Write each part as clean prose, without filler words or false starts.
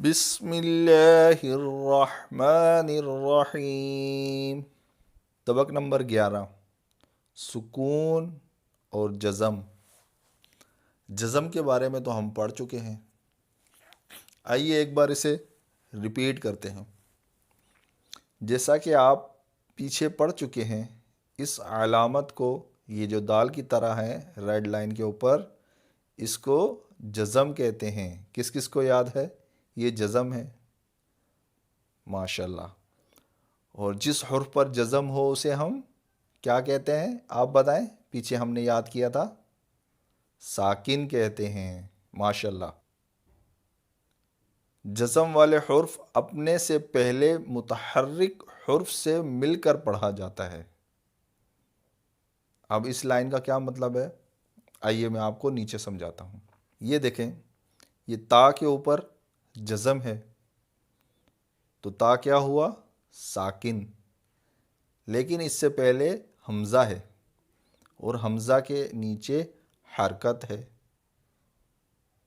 बिस्मिल्लाहिर्रहमानिर्रहीम। सबक नंबर 11, सुकून और जज़म। जज़म के बारे में तो हम पढ़ चुके हैं, आइए एक बार इसे रिपीट करते हैं। जैसा कि आप पीछे पढ़ चुके हैं, इस अलामत को, ये जो दाल की तरह है रेड लाइन के ऊपर, इसको जज़म कहते हैं। किस किस को याद है ये जज़म है? माशाल्लाह। और जिस हुर्फ पर जज़म हो उसे हम क्या कहते हैं, आप बताएं। पीछे हमने याद किया था, साकिन कहते हैं। माशाल्लाह। जज़म वाले हुर्फ अपने से पहले मुतहर्रिक हुर्फ से मिलकर पढ़ा जाता है। अब इस लाइन का क्या मतलब है, आइए मैं आपको नीचे समझाता हूँ। ये देखें, ये ता के ऊपर जज़म है, तो ता क्या हुआ, साकिन। लेकिन इससे पहले हमज़ा है और हमज़ा के नीचे हरकत है,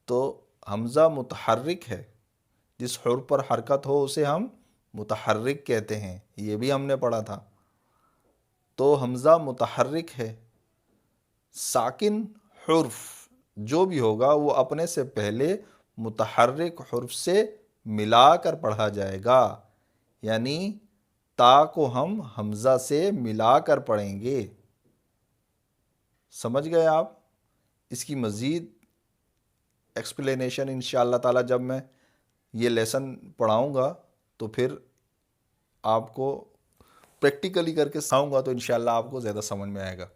तो हमज़ा मुतहर्रिक है। जिस हुर्फ पर हरकत हो उसे हम मुतहर्रिक कहते हैं, ये भी हमने पढ़ा था। तो हमज़ा मुतहर्रिक है। साकिन हुर्फ जो भी होगा वो अपने से पहले मुतहर्रिक हुर्फ से मिलाकर पढ़ा जाएगा, यानी ता को हम हमज़ा से मिलाकर पढ़ेंगे। समझ गए आप? इसकी मज़ीद एक्सप्लेनेशन इंशाअल्लाह ताला जब मैं ये लेसन पढ़ाऊँगा तो फिर आपको प्रैक्टिकली करके सिखाऊंगा, तो इंशाअल्लाह आपको ज़्यादा समझ में आएगा।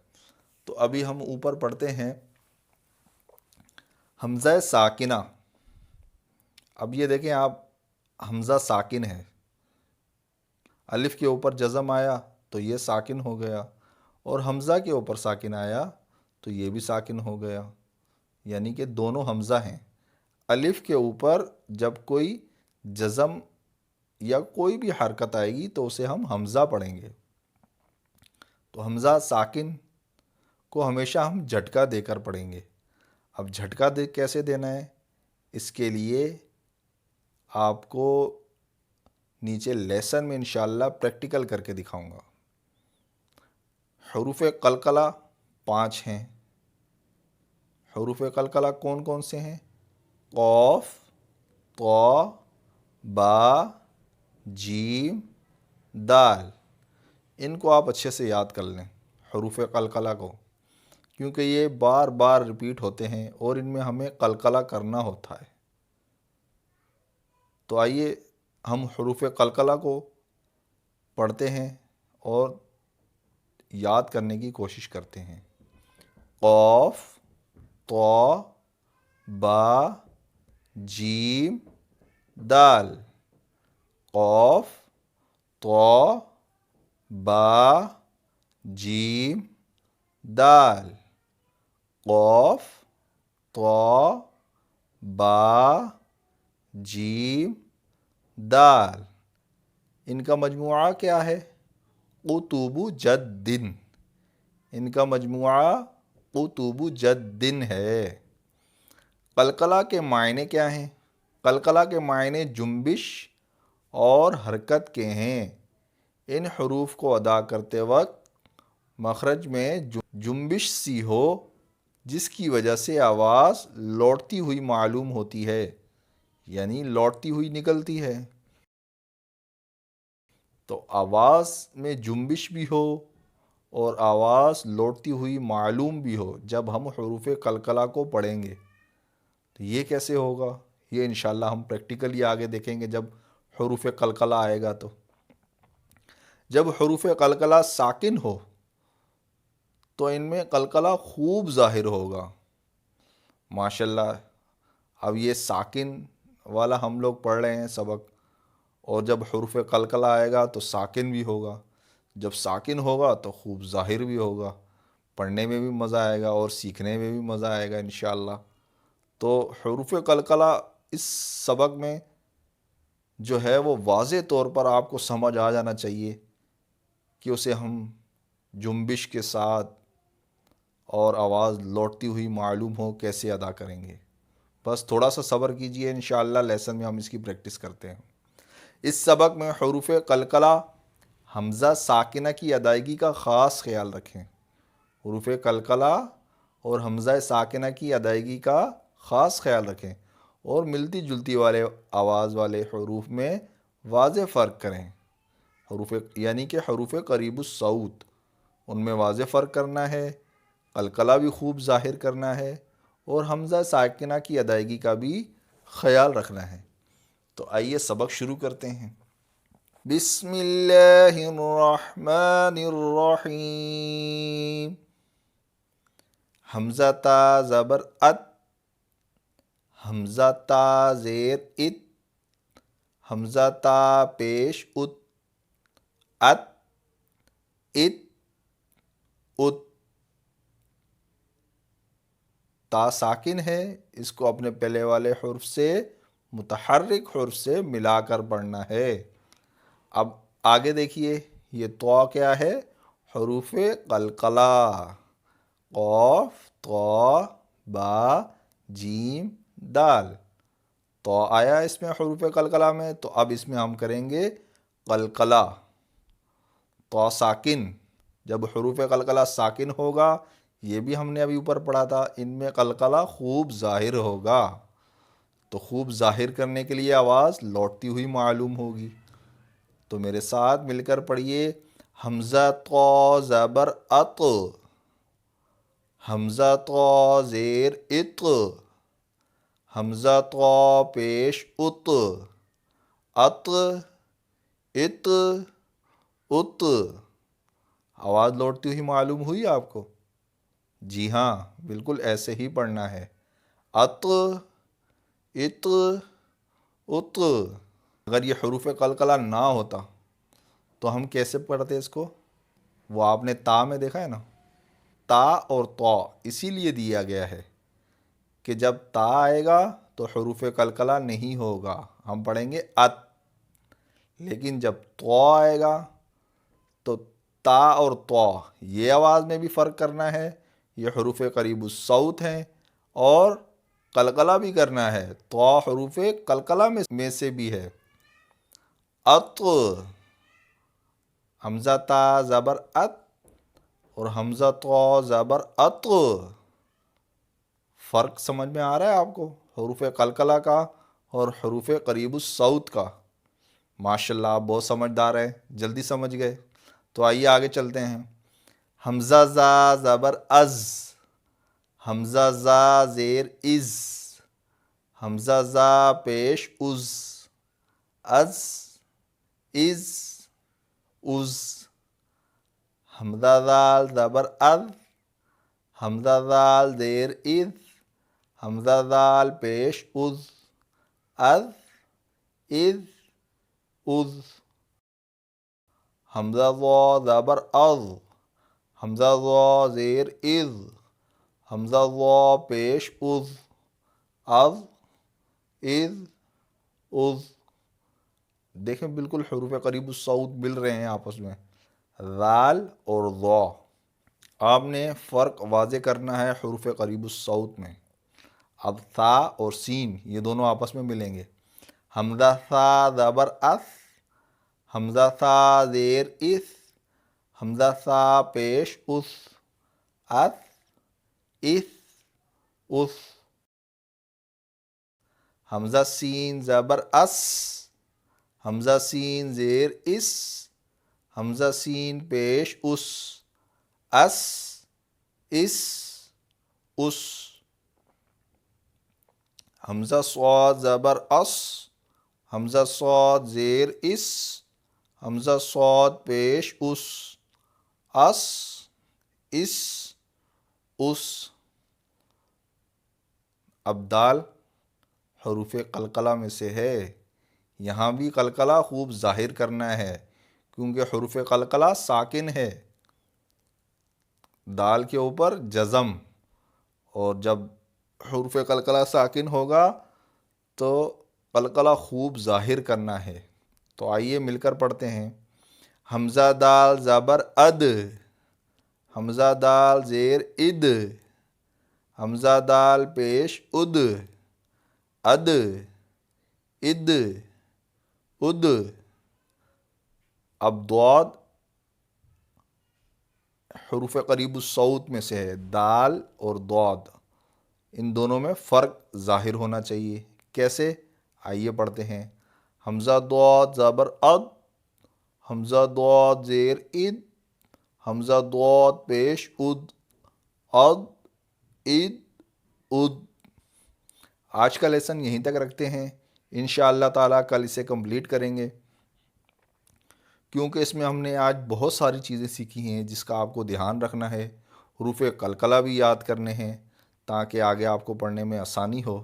तो अभी हम ऊपर पढ़ते हैं हमज़ा साकिना। अब ये देखें आप, हमज़ा साकिन है, अलिफ़ के ऊपर जज़म आया तो ये साकिन हो गया, और हमज़ा के ऊपर साकिन आया तो ये भी साकिन हो गया, यानी कि दोनों हमज़ा हैं। अलिफ़ के ऊपर जब कोई जज़म या कोई भी हरकत आएगी तो उसे हम हमज़ा पढ़ेंगे। तो हमज़ा साकिन को हमेशा हम झटका देकर पढ़ेंगे। अब झटका दे कैसे देना है, इसके लिए आपको नीचे लेसन में इंशाअल्लाह प्रैक्टिकल करके दिखाऊंगा। हुरूफ़ कलकला 5 हैं। हुरूफ़ कलकला कौन कौन से हैं? क़ाफ़, ता, बा, जीम, दाल। इनको आप अच्छे से याद कर लें, हुरूफ़ कलकला को, क्योंकि ये बार बार रिपीट होते हैं और इनमें हमें कलकला करना होता है। तो आइए हम हुरूफ़ कलकला को पढ़ते हैं और याद करने की कोशिश करते हैं। क़ाफ़, ता, बा, जीम, दाल। क़ाफ़, ता, बा, जीम, दाल। क़ाफ़, ता, बा, जीम, दाल। इनका मजमुआ क्या है? क़ुतुबु जद्दिन। इनका मजमुआ क़ुतुबु जद्दिन है। कलकला के मायने क्या हैं? कलकला के मायने जुम्बिश और हरकत के हैं। इन हुरूफ को अदा करते वक्त मखरज में जुम्बिश सी हो, जिसकी वजह से आवाज़ लौटती हुई मालूम होती है, यानी लौटती हुई निकलती है। तो आवाज़ में जुम्बिश भी हो और आवाज़ लौटती हुई मालूम भी हो जब हम हुरूफ़ कलकला को पढ़ेंगे। तो ये कैसे होगा, ये इंशाअल्लाह हम प्रैक्टिकली आगे देखेंगे जब हुरूफ़ कलकला आएगा। तो जब हुरूफ़ कलकला साकिन हो तो इनमें कलकला खूब ज़ाहिर होगा। माशाल्लाह। अब ये साकिन वाला हम लोग पढ़ रहे हैं सबक, और जब हुरूफ़ कलकला आएगा तो साकिन भी होगा। जब साकिन होगा तो खूब ज़ाहिर भी होगा, पढ़ने में भी मज़ा आएगा और सीखने में भी मज़ा आएगा इंशाअल्लाह। तो हुरूफ़ कलकला इस सबक में जो है वो वाज़े तौर पर आपको समझ आ जाना चाहिए कि उसे हम जुम्बिश के साथ और आवाज़ लौटती हुई मालूम हो कैसे अदा करेंगे। बस थोड़ा सा सब्र कीजिए, इंशाअल्लाह लेसन में हम इसकी प्रैक्टिस करते हैं। इस सबक में हरूफ कलकला हमज़ा साकिना की अदायगी का ख़ास ख्याल रखें। हरूफ कलकला और हमज़ा साकिना की अदायगी का ख़ास ख्याल रखें और मिलती जुलती वाले आवाज़ वाले हरूफ में वाज़े फ़र्क करें। हरूफ यानी कि हरूफ करीबुस सऊत, उनमें वाज़े फ़र्क करना है, कलकला भी खूब ज़ाहिर करना है और हमज़ा साकिना की अदायगी का भी ख्याल रखना है। तो आइए सबक शुरू करते हैं। बिस्मिल्लाहिर्रहमानिर्रहीम। हमज़ा ता ज़बर अत, हमज़ा ता ज़ेर इत, हमज़ा ता पेश उत, अत, इत, उत। ता साकिन है, इसको अपने पहले वाले हुर्फ से मुतहर्रिक हुर्फ से मिलाकर पढ़ना है। अब आगे देखिए, ये तो क्या है? हुरूफ कलकला, क़ाफ, तो, बा, जीम, दाल। तो आया इसमें हुरूफ कलकला में, तो अब इसमें हम करेंगे कलकला। तो साकिन, जब हुरूफ कलकला साकिन होगा, ये भी हमने अभी ऊपर पढ़ा था, इनमें कलकला खूब ज़ाहिर होगा। तो खूब ज़ाहिर करने के लिए आवाज़ लौटती हुई मालूम होगी। तो मेरे साथ मिलकर पढ़िए, हमज़ा तो ज़बर अत, हमज़ा तो ज़ेर इत, हमज़ा तो पेश उत, अत, इत, उत। आवाज़ लौटती हुई मालूम हुई आपको? जी हाँ, बिल्कुल ऐसे ही पढ़ना है। अत, इत, उत। अगर ये हरूफ कलकला ना होता तो हम कैसे पढ़ते इसको? वो आपने ता में देखा है ना, ता और तो इसीलिए दिया गया है कि जब ता आएगा तो हरूफ कलकला नहीं होगा, हम पढ़ेंगे अत। लेकिन जब तो आएगा तो ता और तो ये आवाज़ में भी फ़र्क करना है, ये हरूफ करीबुस सऊत हैं, और कलकला भी करना है, तो हरूफ कलकला में से भी है। अत, हमज़ा ता ज़बर अत और हमज़ा तो ज़बर अत। फ़र्क समझ में आ रहा है आपको हरूफ कलकला का और हरूफ करीबुस सऊत का? माशाल्लाह, आप बहुत समझदार हैं, जल्दी समझ गए। तो आइए आगे चलते हैं। हमज़ा ज़ा ज़बर अज़, हमज़ा ज़ा ज़ेर इज़, हमज़ा ज़ा पेश उज़, अज़, इज़, उज़। हमज़ा ज़ाल ज़बर अज़, हमज़ा ज़ाल ज़ेर इज़, हमज़ा ज़ाल पेश उज़, अज़, इज़, उज़। हमज़ा ज़ा ज़बर अज़, हमज़ा ज़ा ज़ेर इज़, हमज़ा ज़ा पेश उज़, अज़, इज़, उज़। देखें, बिल्कुल हुरूफ करीबुस सऊत मिल रहे हैं आपस में, ज़ाल और ज़ा। आपने फ़र्क वाज़े करना है हुरूफ करीबुस सऊत में। अब सा और सीन ये दोनों आपस में मिलेंगे। हमज़ा सा ज़बर अस, हमज़ा सा ज़ेर इस, हमज़ा सा पेश उस, अस, इस, उस। हमज़ा सीन ज़बर अस, हमज़ा सीन ज़ेर इस, हमज़ा सीन पेश उस, अस, इस, उस। हमज़ा स्वाद ज़बर अस, हमज़ा स्वाद ज़ेर इस, हमज़ा स्वाद पेश उस, अस, इस, उस। अब दाल हरूफ कलकला में से है, यहाँ भी कलकला खूब ज़ाहिर करना है क्योंकि हरूफ कलकला साकिन है, दाल के ऊपर जज़म, और जब हरूफ कलकला साकिन होगा तो कलकला खूब ज़ाहिर करना है। तो आइए मिलकर पढ़ते हैं। हमज़ा दाल ज़बर अद, हमज़ा दाल ज़ेर इद, हमज़ा दाल पेश उद, अद, इद, उद। अब द्वाद हरूफ करीब सौत में से है, दाल और द्वाद, इन दोनों में फ़र्क ज़ाहिर होना चाहिए। कैसे, आइए पढ़ते हैं। हमज़ा द्वाद ज़बर अद, हमज़ा द्वाद ज़ेर इद, हमज़ा द्वाद पेश उद, अद, इद, उद। आज का लेसन यहीं तक रखते हैं। इंशाअल्लाह ताला कल इसे कंप्लीट करेंगे, क्योंकि इसमें हमने आज बहुत सारी चीज़ें सीखी हैं जिसका आपको ध्यान रखना है। हरूफ कलकला भी याद करने हैं ताकि आगे आपको पढ़ने में आसानी हो।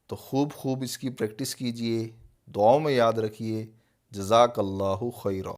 तो खूब खूब इसकी प्रैक्टिस कीजिए, दुआओं में याद रखिए। जज़ाकल्लाहु खैरा।